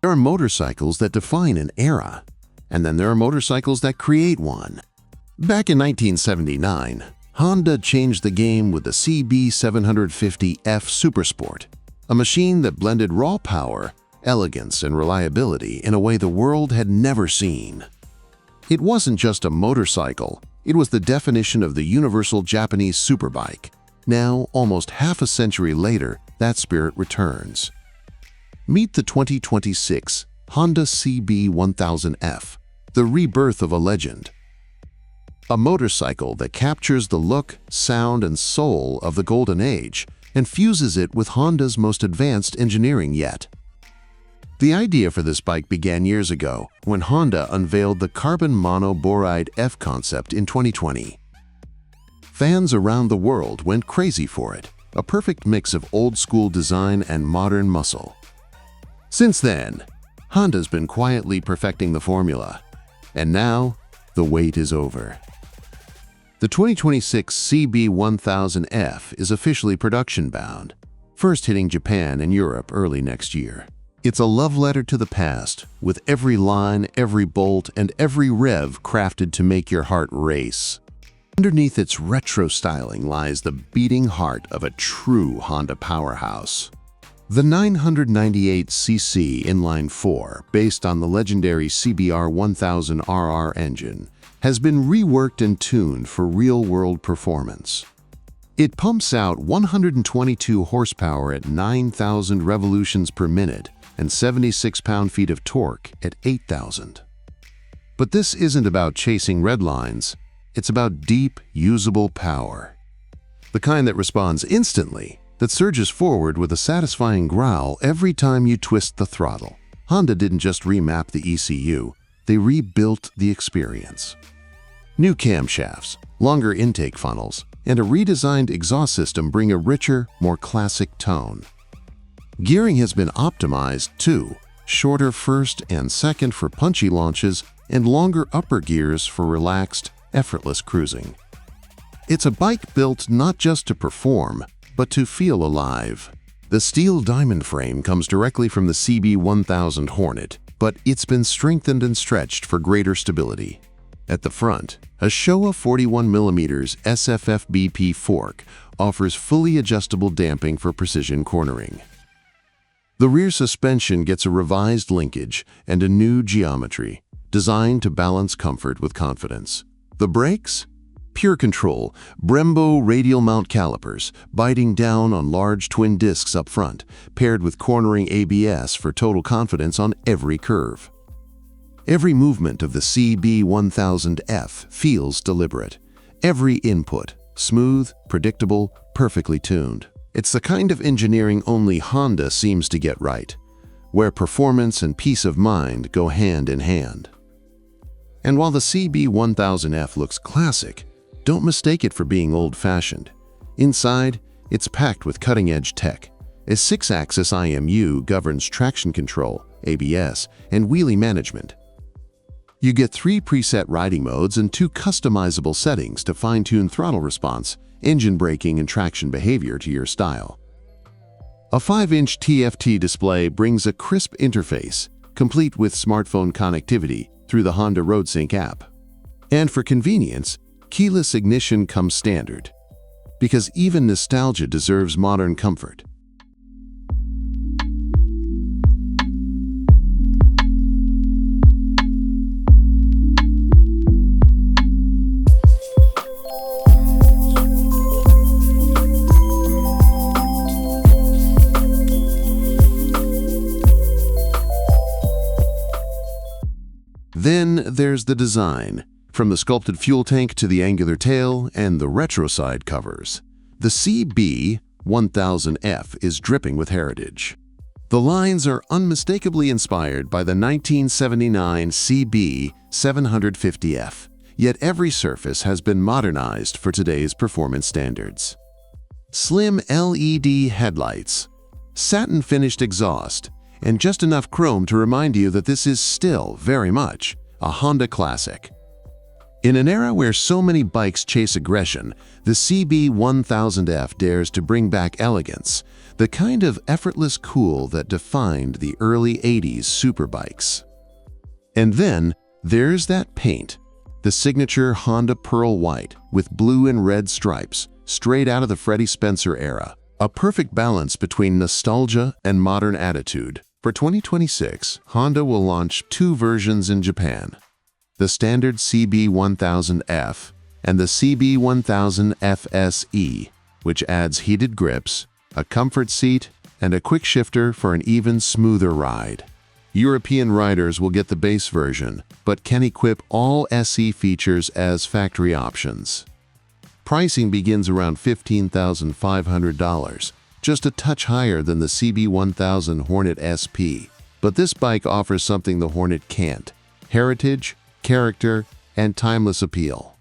There are motorcycles that define an era, and then there are motorcycles that create one. Back in 1979, Honda changed the game with the CB750F Supersport, a machine that blended raw power, elegance, and reliability in a way the world had never seen. It wasn't just a motorcycle, it was the definition of the universal Japanese superbike. Now, almost half a century later, that spirit returns. Meet the 2026 Honda CB1000F, the rebirth of a legend. A motorcycle that captures the look, sound, and soul of the golden age and fuses it with Honda's most advanced engineering yet. The idea for this bike began years ago when Honda unveiled the carbon monoboride F concept in 2020. Fans around the world went crazy for it, a perfect mix of old-school design and modern muscle. Since then, Honda's been quietly perfecting the formula, and now the wait is over. The 2026 CB1000F is officially production-bound, first hitting Japan and Europe early next year. It's a love letter to the past, with every line, every bolt, and every rev crafted to make your heart race. Underneath its retro styling lies the beating heart of a true Honda powerhouse. The 998cc inline-4, based on the legendary CBR1000RR engine, has been reworked and tuned for real-world performance. It pumps out 122 horsepower at 9,000 revolutions per minute and 76 pound-feet of torque at 8,000. But this isn't about chasing red lines, it's about deep, usable power. The kind that responds instantly, that surges forward with a satisfying growl every time you twist the throttle. Honda didn't just remap the ECU, they rebuilt the experience. New camshafts, longer intake funnels, and a redesigned exhaust system bring a richer, more classic tone. Gearing has been optimized too, shorter first and second for punchy launches and longer upper gears for relaxed, effortless cruising. It's a bike built not just to perform, but to feel alive. The steel diamond frame comes directly from the CB1000 Hornet, but it's been strengthened and stretched for greater stability. At the front, a Showa 41mm SFF-BP fork offers fully adjustable damping for precision cornering. The rear suspension gets a revised linkage and a new geometry, designed to balance comfort with confidence. The brakes? Pure control, Brembo radial mount calipers, biting down on large twin discs up front, paired with cornering ABS for total confidence on every curve. Every movement of the CB1000F feels deliberate. Every input, smooth, predictable, perfectly tuned. It's the kind of engineering only Honda seems to get right, where performance and peace of mind go hand in hand. And while the CB1000F looks classic, don't mistake it for being old-fashioned. Inside, it's packed with cutting-edge tech. A 6-axis IMU governs traction control, ABS, and wheelie management. You get 3 preset riding modes and 2 customizable settings to fine-tune throttle response, engine braking, and traction behavior to your style. A 5-inch TFT display brings a crisp interface, complete with smartphone connectivity through the Honda RoadSync app. And for convenience, keyless ignition comes standard, because even nostalgia deserves modern comfort. Then there's the design. From the sculpted fuel tank to the angular tail and the retro side covers, the CB1000F is dripping with heritage. The lines are unmistakably inspired by the 1979 CB750F, yet every surface has been modernized for today's performance standards. Slim LED headlights, satin-finished exhaust, and just enough chrome to remind you that this is still very much a Honda classic. In an era where so many bikes chase aggression, the CB1000F dares to bring back elegance, the kind of effortless cool that defined the early 80s superbikes. And then there's that paint, the signature Honda Pearl White with blue and red stripes, straight out of the Freddie Spencer era. A perfect balance between nostalgia and modern attitude. For 2026, Honda will launch two versions in Japan: the standard CB1000F and the CB1000F SE, which adds heated grips, a comfort seat, and a quick shifter for an even smoother ride. European riders will get the base version, but can equip all SE features as factory options. Pricing begins around $15,500, just a touch higher than the CB1000 Hornet SP. But this bike offers something the Hornet can't: heritage, character, and timeless appeal.